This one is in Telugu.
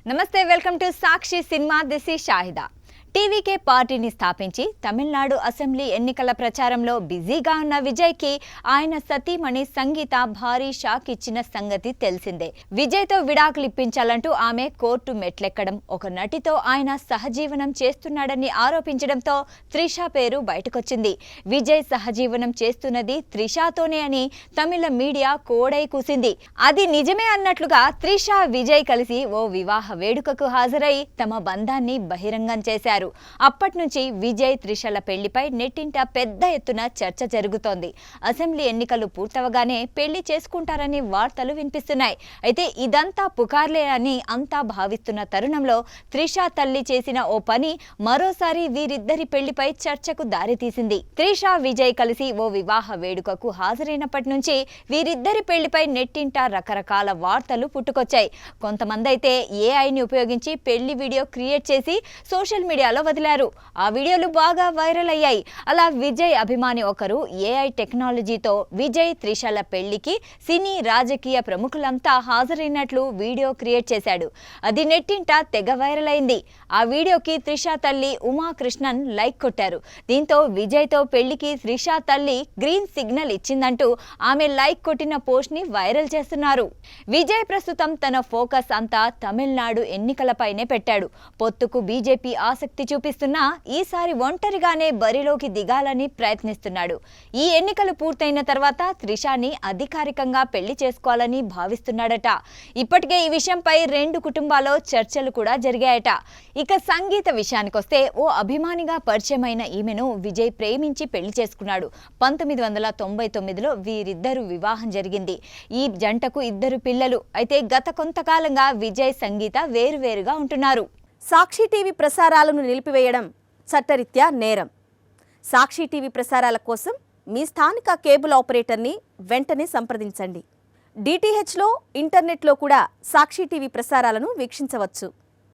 నమస్తే, welcome to Sakshi cinema. This is Shahida. TVK పార్టీని స్థాపించి తమిళనాడు అసెంబ్లీ ఎన్నికల ప్రచారంలో బిజీగా ఉన్న విజయ్కి ఆయన సతీమణి సంగీత భారీ షాక్ ఇచ్చిన సంగతి తెలిసిందే. విజయ్తో విడాకులు ఇప్పించాలంటూ ఆమె కోర్టు మెట్లెక్కడం, ఒక నటితో ఆయన సహజీవనం చేస్తున్నాడని ఆరోపించడంతో త్రిష పేరు బయటకొచ్చింది. విజయ్ సహజీవనం చేస్తున్నది త్రిషతోనే అని తమిళ మీడియా కోడై కూసింది. అది నిజమే అన్నట్లుగా త్రిష, విజయ్ కలిసి ఓ వివాహ వేడుకకు హాజరై తమ బంధాన్ని బహిరంగం చేశారు. అప్పటి నుంచి విజయ్, త్రిషల పెళ్లిపై నెట్టింట పెద్ద ఎత్తున చర్చ జరుగుతోంది. అసెంబ్లీ ఎన్నికలు పూర్తవగానే పెళ్లి చేసుకుంటారని వార్తలు వినిపిస్తున్నాయి. అయితే ఇదంతా పుకార్లే అని అంతా భావిస్తున్న తరుణంలో త్రిష తల్లి చేసిన ఓ పని మరోసారి వీరిద్దరి పెళ్లిపై చర్చకు దారితీసింది. త్రిష, విజయ్ కలిసి ఓ వివాహ వేడుకకు హాజరైనప్పటి నుంచి వీరిద్దరి పెళ్లిపై నెట్టింట రకరకాల వార్తలు పుట్టుకొచ్చాయి. కొంతమంది అయితే ఏఐని ఉపయోగించి పెళ్లి వీడియో క్రియేట్ చేసి సోషల్ మీడియాలో వదిలారు. ఆ వీడియోలు బాగా వైరల్ అయ్యాయి. అలా విజయ్ అభిమాని ఒకరు ఏఐ టెక్నాలజీతో విజయ్, త్రిషల పెళ్లికి సినీ, రాజకీయ ప్రముఖులంతా హాజరైనట్లు వీడియో క్రియేట్ చేశాడు. అది నెట్టింట తెగ వైరల్ అయింది. ఆ వీడియోకి త్రిష తల్లి ఉమా కృష్ణన్ లైక్ కొట్టారు. దీంతో విజయ్తో పెళ్లికి త్రిష తల్లి గ్రీన్ సిగ్నల్ ఇచ్చిందంటూ ఆమె లైక్ కొట్టిన పోస్ట్ ని వైరల్ చేస్తున్నారు. విజయ్ ప్రస్తుతం తన ఫోకస్ అంతా తమిళనాడు ఎన్నికలపైనే పెట్టాడు. పొత్తుకు బీజేపీ ఆసక్తి చూపిస్తున్నా ఈసారి ఒంటరిగానే బరిలోకి దిగాలని ప్రయత్నిస్తున్నాడు. ఈ ఎన్నికలు పూర్తయిన తర్వాత త్రిషాని అధికారికంగా పెళ్లి చేసుకోవాలని భావిస్తున్నాడట. ఇప్పటికే ఈ విషయంపై రెండు కుటుంబాల్లో చర్చలు కూడా జరిగాయట. ఇక సంగీత విషయానికొస్తే ఓ అభిమానిగా పరిచయమైన ఈమెను విజయ్ ప్రేమించి పెళ్లి చేసుకున్నాడు. 1999లో వీరిద్దరు వివాహం జరిగింది. ఈ జంటకు 2 పిల్లలు. అయితే గత కొంతకాలంగా విజయ్, సంగీత వేరువేరుగా ఉంటున్నారు. సాక్షి టీవీ ప్రసారాలను నిలిపివేయడం చట్టరీత్యా నేరం. సాక్షి టీవీ ప్రసారాల కోసం మీ స్థానిక కేబుల్ ఆపరేటర్ని వెంటనే సంప్రదించండి. డిటిహెచ్లో, ఇంటర్నెట్లో కూడా సాక్షి టీవీ ప్రసారాలను వీక్షించవచ్చు.